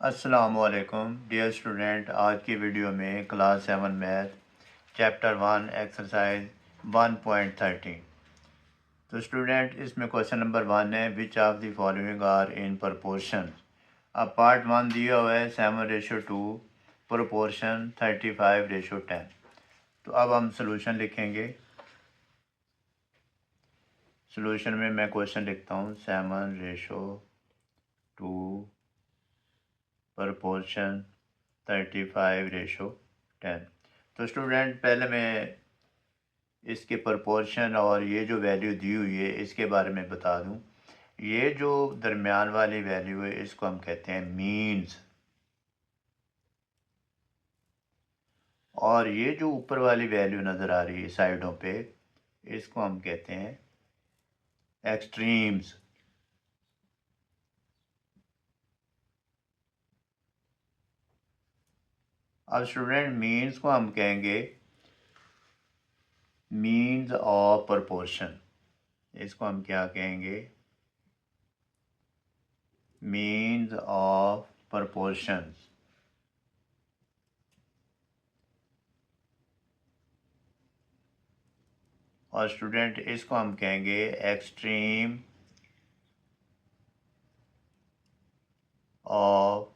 अस्सलामुअलैकुम dear student. आज की वीडियो में क्लास 7 मैथ चैप्टर 1 एक्सरसाइज 1.13। तो स्टूडेंट इसमें क्वेश्चन नंबर 1 है, which of the following are in proportion. अब पार्ट 1 दिया हुआ है 7:2, प्रोपोर्शन 35:10। तो अब हम सोल्यूशन लिखेंगे। सोल्यूशन में मैं क्वेश्चन लिखता हूँ 7:2 प्रोपोर्शन 35:10। तो स्टूडेंट पहले मैं इसके प्रोपोर्शन और ये जो वैल्यू दी हुई है इसके बारे में बता दूं। ये जो दरमियान वाली वैल्यू है इसको हम कहते हैं मीन्स, और ये जो ऊपर वाली वैल्यू नज़र आ रही है साइडों पे इसको हम कहते हैं एक्सट्रीम्स। अब स्टूडेंट मीन्स को हम कहेंगे मीन्स ऑफ प्रोपोर्शन। इसको हम क्या कहेंगे? Means of proportions. और स्टूडेंट इसको हम कहेंगे extreme of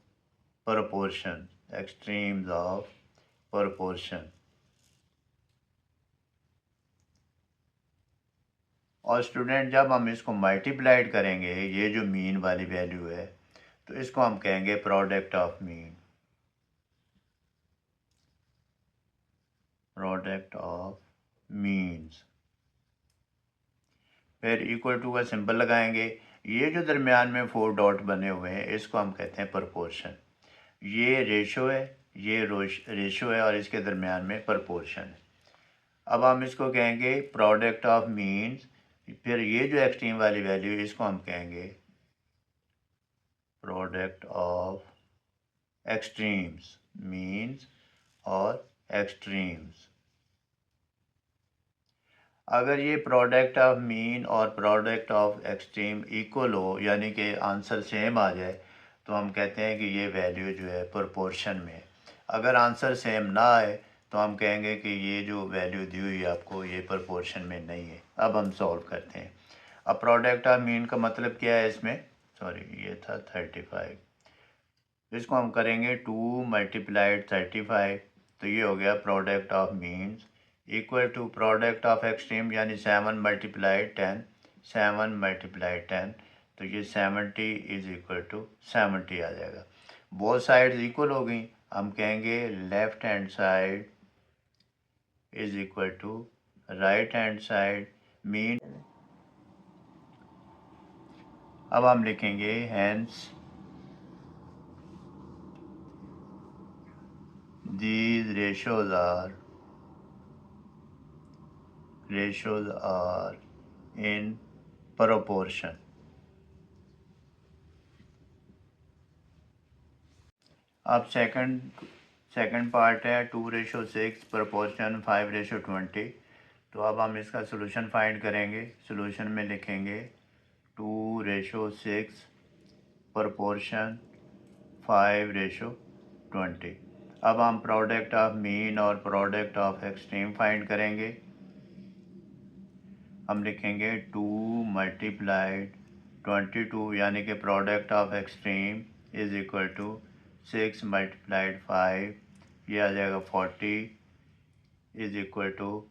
proportion. Extremes of proportion. और स्टूडेंट जब हम इसको मल्टीप्लाइड करेंगे, ये जो मीन वाली वैल्यू है, तो इसको हम कहेंगे product of mean. Product of means. फिर इक्वल टू का सिंबल लगाएंगे। ये जो दरमियान में 4 डॉट बने हुए हैं इसको हम कहते हैं प्रोपोर्शन। ये रेशो है, ये रेशो है, और इसके दरमियान में प्रोपोर्शन है। अब हम इसको कहेंगे प्रोडक्ट ऑफ मीन्स। फिर ये जो एक्सट्रीम वाली वैल्यू है इसको हम कहेंगे प्रोडक्ट ऑफ एक्सट्रीम्स। मीन्स और एक्सट्रीम्स। अगर ये प्रोडक्ट ऑफ मीन और प्रोडक्ट ऑफ एक्सट्रीम इक्वल हो, यानी कि आंसर सेम आ जाए, तो हम कहते हैं कि ये वैल्यू जो है प्रोपोर्शन में। अगर आंसर सेम ना आए तो हम कहेंगे कि ये जो वैल्यू दी हुई है आपको ये प्रोपोर्शन में नहीं है। अब हम सॉल्व करते हैं। अब प्रोडक्ट ऑफ मीन का मतलब क्या है इसमें? सॉरी, ये था 35। इसको हम करेंगे 2 मल्टीप्लाइड 35, तो ये हो गया product of means equal to product of extreme, यानी 7 मल्टीप्लाइड 10। 7 मल्टीप्लाइड 10, तो ये 70 इज इक्वल टू 70 आ जाएगा। बोथ साइड्स इक्वल हो गई। हम कहेंगे left hand side is equal to right hand side mean. अब हम लिखेंगे hence these ratios are in proportion। अब सेकंड पार्ट है 2:6 प्रोपोर्शन 5:20। तो अब हम इसका सोल्यूशन फाइंड करेंगे। सोल्यूशन में लिखेंगे 2:6 प्रोपोर्शन 5:20। अब हम प्रोडक्ट ऑफ मीन और प्रोडक्ट ऑफ एक्सट्रीम फाइंड करेंगे। हम लिखेंगे 2 मल्टीप्लाइड 22, यानी कि product of extreme is equal to 6 multiplied 5, ये आ जाएगा 40 इज इक्वल टू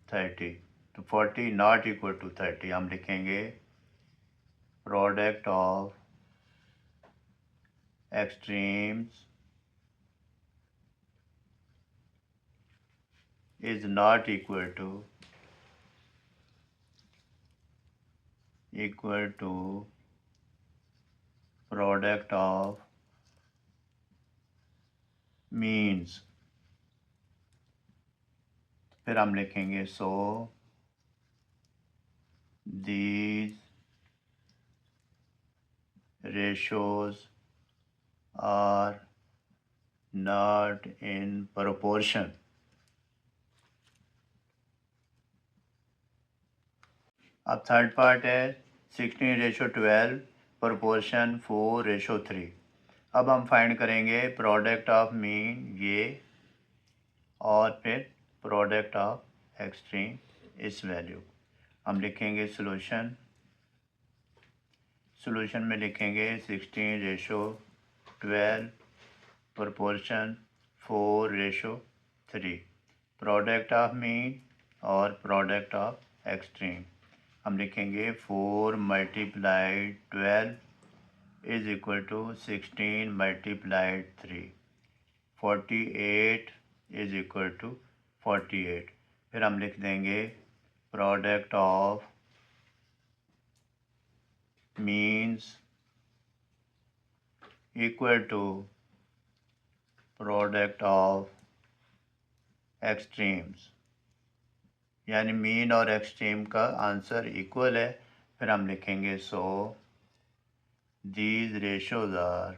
30। तो 40 नॉट इक्वल टू 30। हम लिखेंगे product of extremes is not equal to product of means. फिर हम लिखेंगे so these ratios are not in proportion। अब थर्ड पार्ट है 16:12 प्रोपोर्शन 4:3। अब हम फाइंड करेंगे प्रोडक्ट ऑफ मीन ये और फिर प्रोडक्ट ऑफ एक्सट्रीम इस वैल्यू। हम लिखेंगे सॉल्यूशन में लिखेंगे 16:12 प्रोपोर्शन 4:3 प्रोडक्ट ऑफ मीन और प्रोडक्ट ऑफ एक्सट्रीम। हम लिखेंगे 4 × 12 is equal to 16 × 3 48 is equal to 48। फिर हम लिख देंगे product of means equal to product of extremes, यानी मीन और एक्सट्रीम का आंसर इक्वल है। फिर हम लिखेंगे so these ratios are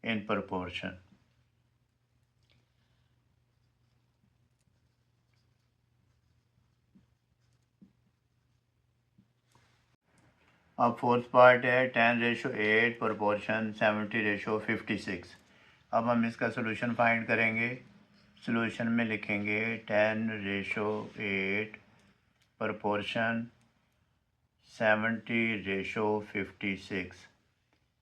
in proportion। अब फोर्थ पार्ट है 10:8 प्रोपोर्शन 70:56। अब हम इसका सोल्यूशन फाइंड करेंगे। सोल्यूशन में लिखेंगे 10:8 प्रोपोर्शन 70:56।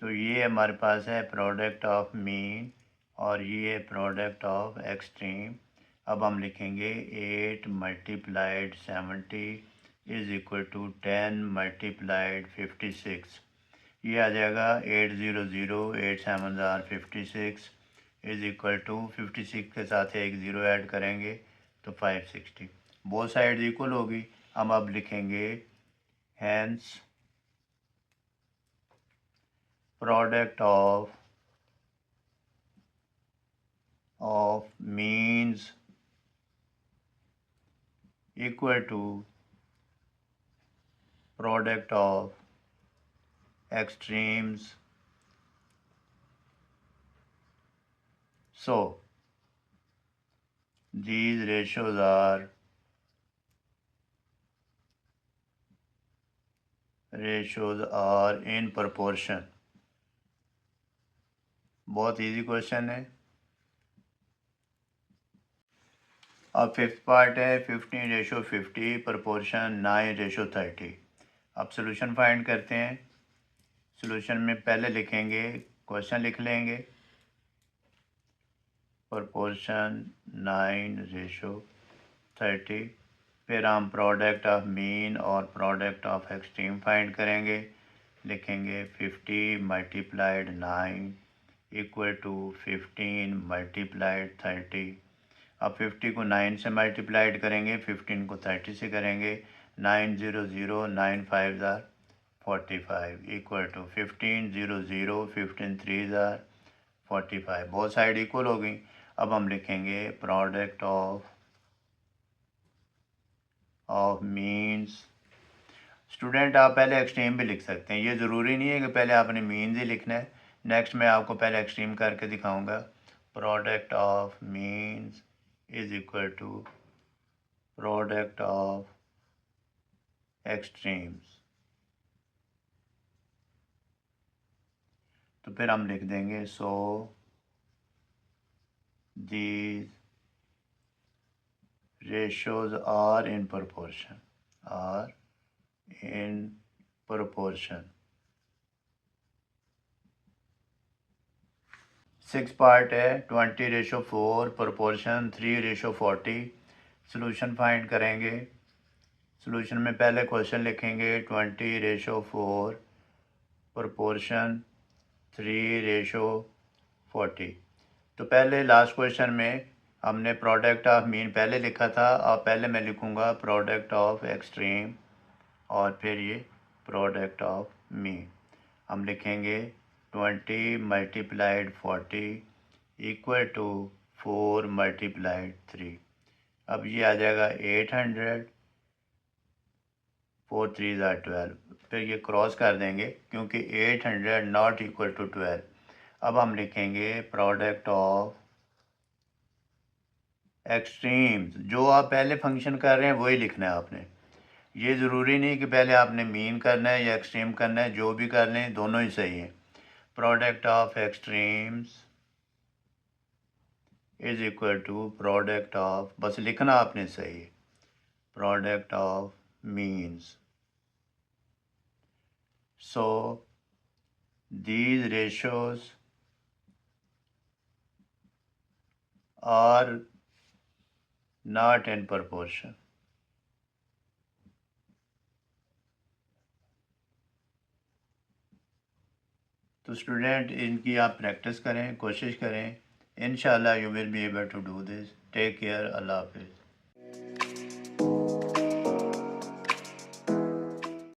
तो ये हमारे पास है प्रोडक्ट ऑफ मीन और ये है प्रोडक्ट ऑफ एक्सट्रीम। अब हम लिखेंगे 8 × 70 इज इक्वल टू 10 × 56। ये आ जाएगा 800 8 7 आर 56 इज इक्वल टू 56 के साथ एक ज़ीरो ऐड करेंगे तो 560। बोथ साइड इक्वल होगी। हम अब लिखेंगे hence product of means equal to product of extremes. So these ratios are in proportion। बहुत इजी क्वेश्चन है। अब फिफ्थ पार्ट है 15:50 प्रोपोर्शन 9:30। अब सोल्यूशन फाइंड करते हैं। सोल्यूशन में पहले लिखेंगे, क्वेश्चन लिख लेंगे प्रोपोर्शन 9:30। फिर हम प्रोडक्ट ऑफ मीन और प्रोडक्ट ऑफ एक्सट्रीम फाइंड करेंगे। लिखेंगे 50 × 9 इक्वल टू 15 × 30। अब 50 को 9 से मल्टीप्लाइड करेंगे, 15 को 30 से करेंगे। 900 9 5 45 इक्वल टू 1500 15 3 45। बहुत साइड इक्वल हो गई। अब हम लिखेंगे प्रोडक्ट ऑफ मीन्स। स्टूडेंट आप पहले एक्सट्रीम भी लिख सकते हैं, ये ज़रूरी नहीं है कि पहले आपने मीन्स ही लिखना है। नेक्स्ट मैं आपको पहले एक्सट्रीम करके दिखाऊंगा। Product of means is equal to product of extremes. तो फिर हम लिख देंगे so these ratios are in proportion। Six part है 20:4 प्रोपोर्शन 3:40। सोल्यूशन फाइंड करेंगे। सोल्यूशन में पहले क्वेश्चन लिखेंगे 20:4 प्रोपोर्शन 3:40। तो पहले लास्ट क्वेश्चन में हमने प्रोडक्ट ऑफ मीन पहले लिखा था, और पहले मैं लिखूँगा प्रोडक्ट ऑफ एक्सट्रीम और फिर ये प्रोडक्ट ऑफ मीन। हम लिखेंगे 20 × 40 इक्वल टू 4 × 3। अब ये आ जाएगा 800, 4 3 12। फिर ये क्रॉस कर देंगे क्योंकि 800 नॉट इक्वल टू 12। अब हम लिखेंगे प्रोडक्ट ऑफ एक्सट्रीम्स। जो आप पहले फंक्शन कर रहे हैं वही लिखना है आपने। ये ज़रूरी नहीं कि पहले आपने मीन करना है या एक्सट्रीम करना है, जो भी कर लें दोनों ही सही हैं। Product of extremes is equal to product of, बस लिखना आपने सही, product of means. So these ratios are not in proportion. तो स्टूडेंट इनकी आप प्रैक्टिस करें, कोशिश करें. इंशाल्लाह you will be able to do this. Take care. अल्लाह हाफिज़.